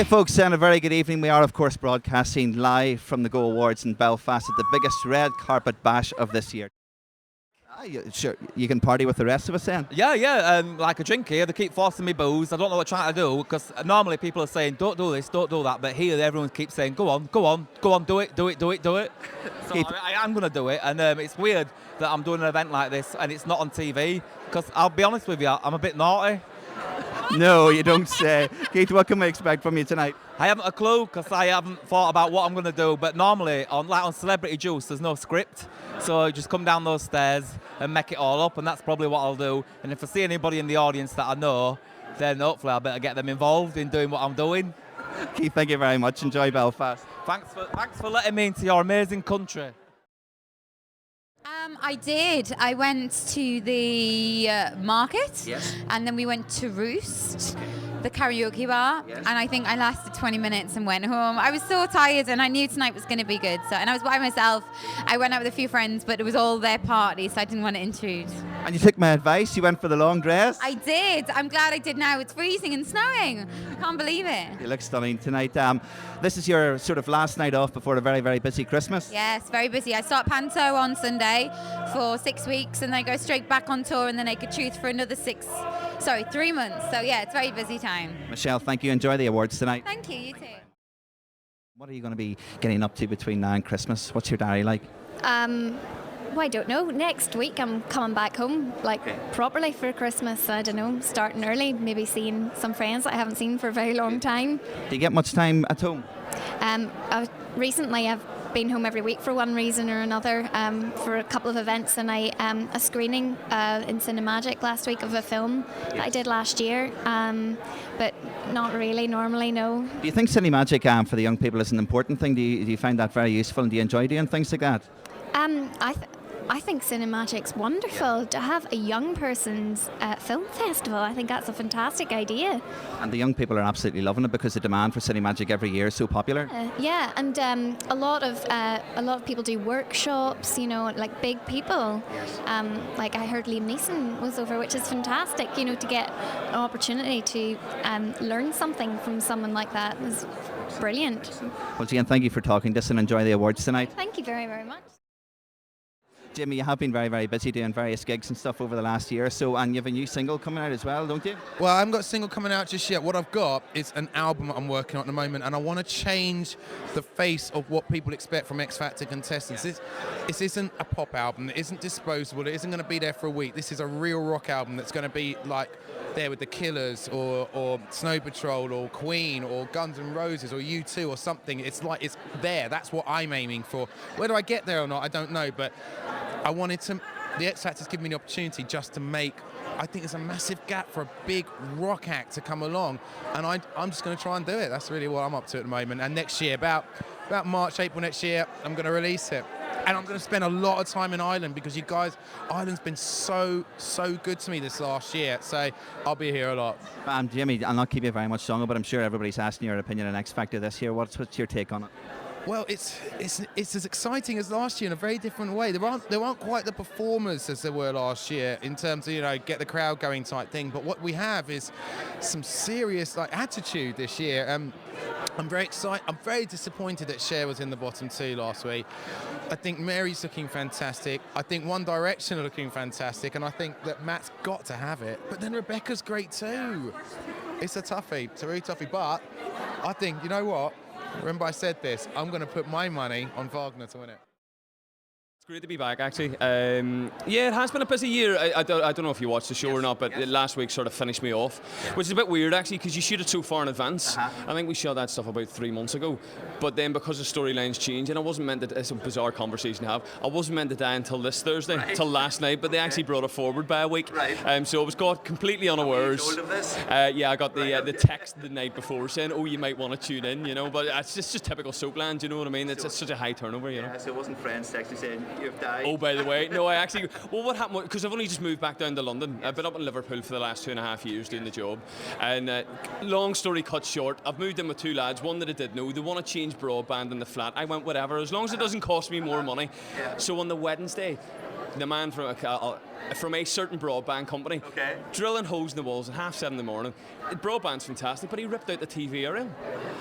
Okay, folks, and a very good evening. We are, of course, broadcasting live from the Go Awards in Belfast at the biggest red carpet bash of this year. Sure, you can party with the rest of us then? Yeah, like a drink here. They keep forcing me booze. I don't know what they're trying to do, because normally people are saying, don't do this, don't do that, but here everyone keeps saying, go on, do it. So I am going to do it, and it's weird that I'm doing an event like this and it's not on TV, because I'll be honest with you, I'm a bit naughty. No, you don't say. Keith, what can we expect from you tonight? I haven't a clue, because I haven't thought about what I'm going to do, but normally on Celebrity Juice there's no script, so you just come down those stairs and make it all up, and that's probably what I'll do. And if I see anybody in the audience that I know, then hopefully I better get them involved in doing what I'm doing. Keith, thank you very much. Enjoy Belfast. Thanks for letting me into your amazing country. I did. I went to the market, Yes. and then we went to Roost, the karaoke bar, Yes. and I think I lasted 20 minutes and went home. I was so tired, and I knew tonight was going to be good. So, and I was by myself. I went out with a few friends, but it was all their party, so I didn't want to intrude. And you took my advice. You went for the long dress. I did. I'm glad I did now. It's freezing and snowing. I can't believe it. You look stunning tonight. This is your sort of last night off before a very, very busy Christmas. Yes, very busy. I start Panto on Sunday for 6 weeks, and then I go straight back on tour, and then I could choose for another 3 months. So yeah, it's a very busy time. Michelle, thank you. Enjoy the awards tonight. Thank you, you too. What are you going to be getting up to between now and Christmas? What's your diary like? Well, I don't know. Next week I'm coming back home, properly for Christmas. I don't know, starting early, maybe seeing some friends that I haven't seen for a very long time. Do you get much time at home? Recently I've been home every week for one reason or another, for a couple of events, and I a screening in Cinemagic last week of a film that I did last year, but not really normally, no. Do you think Cinemagic for the young people is an important thing? Do you find that very useful, and do you enjoy doing things like that? I think Cinemagic's wonderful. To have a young person's film festival, I think that's a fantastic idea. And the young people are absolutely loving it, because the demand for Cinemagic every year is so popular. Yeah, and a lot of people do workshops, like big people. Yes. Like I heard Liam Neeson was over, which is fantastic, to get an opportunity to learn something from someone like that was brilliant. Well, Jane, thank you for talking to us, and enjoy the awards tonight. Thank you very, very much. Jimmy, you have been very, very busy doing various gigs and stuff over the last year or so, and you have a new single coming out as well, don't you? Well, I haven't got a single coming out just yet. What I've got is an album that I'm working on at the moment, and I want to change the face of what people expect from X Factor contestants. This isn't a pop album. It isn't disposable. It isn't going to be there for a week. This is a real rock album that's going to be like there with the Killers or Snow Patrol or Queen or Guns N' Roses or U2 or something. It's like it's there. That's what I'm aiming for. Whether I get there or not, I don't know, but I wanted to. The X Factor's given me the opportunity just to make. I think there's a massive gap for a big rock act to come along, and I'm just going to try and do it. That's really what I'm up to at the moment. And next year, about March, April next year, I'm going to release it. And I'm going to spend a lot of time in Ireland, because you guys, Ireland's been so good to me this last year. So I'll be here a lot. Jimmy, I'll not keep you very much longer, but I'm sure everybody's asking your opinion on X Factor this year. What's your take on it? Well, it's as exciting as last year in a very different way. There aren't quite the performers as there were last year in terms of get the crowd going type thing. But what we have is some serious attitude this year. I'm very excited. I'm very disappointed that Cher was in the bottom two last week. I think Mary's looking fantastic. I think One Direction are looking fantastic, and I think that Matt's got to have it. But then Rebecca's great too. It's a toughie. It's a really toughie. But I think, you know what? Remember I said this, I'm going to put my money on Wagner to win it. It's great to be back, actually. Yeah, it has been a busy year. I don't know if you watched the show or not, but last week sort of finished me off, which is a bit weird, actually, because you shoot it so far in advance. I think we shot that stuff about 3 months ago, but then because the storylines change, and I wasn't meant to, it's a bizarre conversation to have, I wasn't meant to die until this Thursday, till last night, but they actually brought it forward by a week. So I was caught completely unawares. Told of this? Yeah, I got the text the night before saying, oh, you might want to tune in, but it's just typical soapland, you know what I mean? It's such a high turnover, So it wasn't friends texting saying, You've died. Oh, by the way, no, I actually. Well, what happened? Because I've only just moved back down to London. I've been up in Liverpool for the last 2.5 years doing the job. And long story cut short, I've moved in with two lads. One that I did know. They want to change broadband in the flat. I went whatever, as long as it doesn't cost me more money. So on the Wednesday, the man from a certain broadband company, drilling holes in the walls at 7:30 in the morning. Broadband's fantastic, but he ripped out the TV aerial.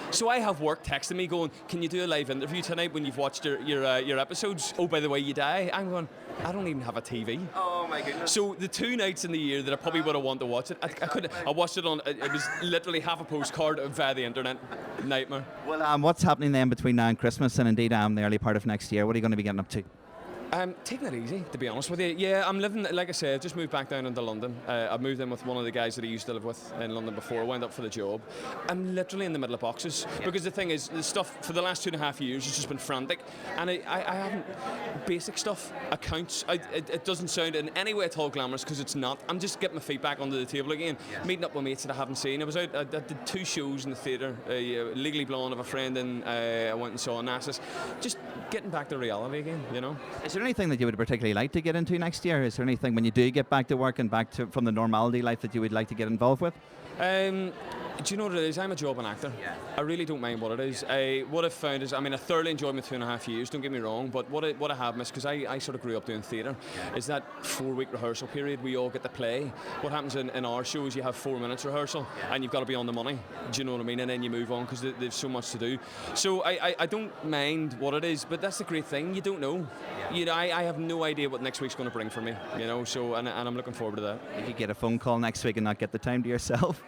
So I have work texting me going, "Can you do a live interview tonight when you've watched your episodes? Oh, by the way, you die." I'm going, I don't even have a TV. Oh my goodness. So the 2 nights in the year that I probably would have wanted to watch it, I couldn't. I watched it on. It was literally half a postcard via the internet. Nightmare. Well, what's happening then between now and Christmas, and indeed the early part of next year? What are you going to be getting up to? Taking it easy, to be honest with you. Yeah, I'm living, like I said, just moved back down into London. I moved in with one of the guys that I used to live with in London before. I went up for the job. I'm literally in the middle of boxes because the thing is, the stuff for the last 2.5 years has just been frantic, and I haven't basic stuff, accounts. It doesn't sound in any way at all glamorous because it's not. I'm just getting my feet back under the table again, meeting up with mates that I haven't seen. I was out. I did 2 shows in the theatre. Legally Blonde of a friend, and I went and saw Onassis. Just getting back to reality again, you know. Is there anything that you would particularly like to get into next year? Is there anything when you do get back to work and back to from the normality life that you would like to get involved with? Do you know what it is? I'm a jobbing actor. I really don't mind what it is. What I've found is, I mean, I thoroughly enjoyed my 2.5 years, don't get me wrong, but what I have missed, because I sort of grew up doing theatre, is that 4-week rehearsal period we all get to play. What happens in our show is you have 4 minutes rehearsal, and you've got to be on the money, do you know what I mean? And then you move on, because there's so much to do. So I don't mind what it is, but that's the great thing, you don't know. You know, I have no idea what next week's going to bring for me, you know, so, and I'm looking forward to that. You could get a phone call next week and not get the time to yourself.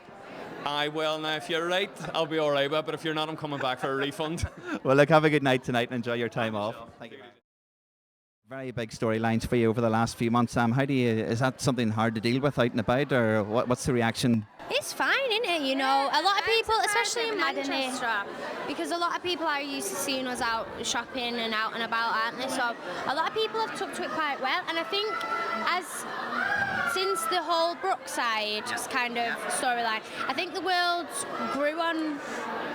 Well, now, if you're right, I'll be all right with it, but if you're not, I'm coming back for a refund. Well, look, have a good night tonight and enjoy your time off. Thank you. Very big storylines for you over the last few months. Is that something hard to deal with out and about, or what's the reaction? It's fine, isn't it? You know, a lot of people, especially in Manchester, because a lot of people are used to seeing us out shopping and out and about, aren't they? So a lot of people have took to it quite well, and I think since the whole Brookside kind of storyline, I think the world grew on,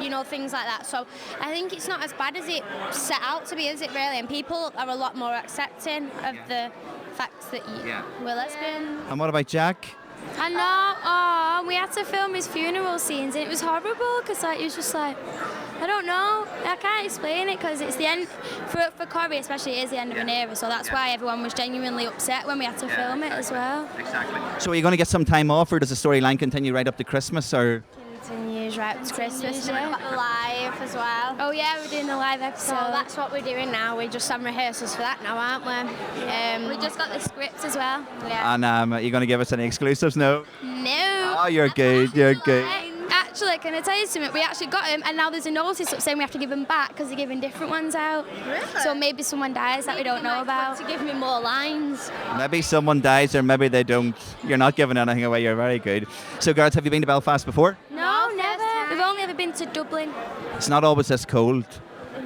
you know, things like that. So I think it's not as bad as it set out to be, is it really? And people are a lot more accepting of the facts that we're lesbian. And what about Jack? I know. We had to film his funeral scenes, and it was horrible because it was just like, I don't know. I can't explain it because it's the end for Corey, especially. It is the end of an era, so that's why everyone was genuinely upset when we had to film it as well. Exactly. So are you going to get some time off, or does the storyline continue right up to Christmas, or? Continues right up to Christmas. Yeah. We've got the live as well. Oh yeah, we're doing the live episode. So that's what we're doing now. We're just on rehearsals for that now, aren't we? We just got the script as well. Yeah. And are you going to give us any exclusives? No. No. Oh, you're good. You're good. Actually, can I tell you something? We actually got him, and now there's a notice up saying we have to give them back because they're giving different ones out. Really? So maybe someone dies that we don't know about. To give me more lines. Maybe someone dies, or maybe they don't. You're not giving anything away. You're very good. So, girls, have you been to Belfast before? No, never. We've only ever been to Dublin. It's not always this cold.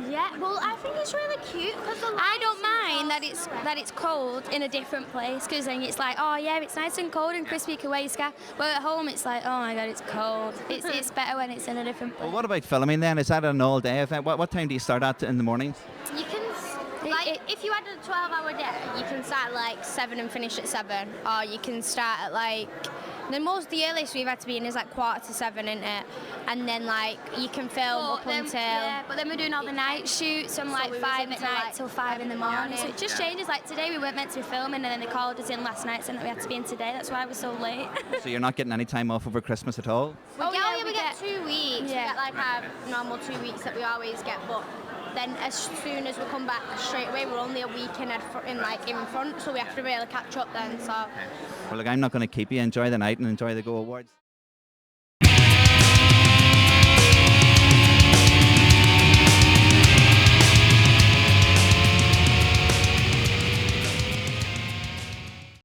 Yeah, well, I think it's really cute because I don't mind that it's cold in a different place because then it's like, oh yeah, it's nice and cold and crispy, you can wear your scarf. But at home it's like, oh my god, it's cold. It's better when it's in a different place. Well, what about filming then? Is that an all-day event? What time do you start at in the mornings? You can, if you had a 12-hour day, you can start at like 7 and finish at 7, or you can start at like. The earliest we've had to be in is like 6:45, isn't it? And then like you can film up until. Yeah, but then we're doing all the night shoots from like 5 at night till 5 in the morning. So it just changes. Like today we weren't meant to be filming, and then they called us in last night saying that we had to be in today. That's why we're so late. So you're not getting any time off over Christmas at all? We get 2 weeks. Yeah. We get like our normal 2 weeks that we always get, but. Then as soon as we come back straight away, we're only a week in front, so we have to really catch up then. So. Well, look, I'm not going to keep you. Enjoy the night and enjoy the Go Awards.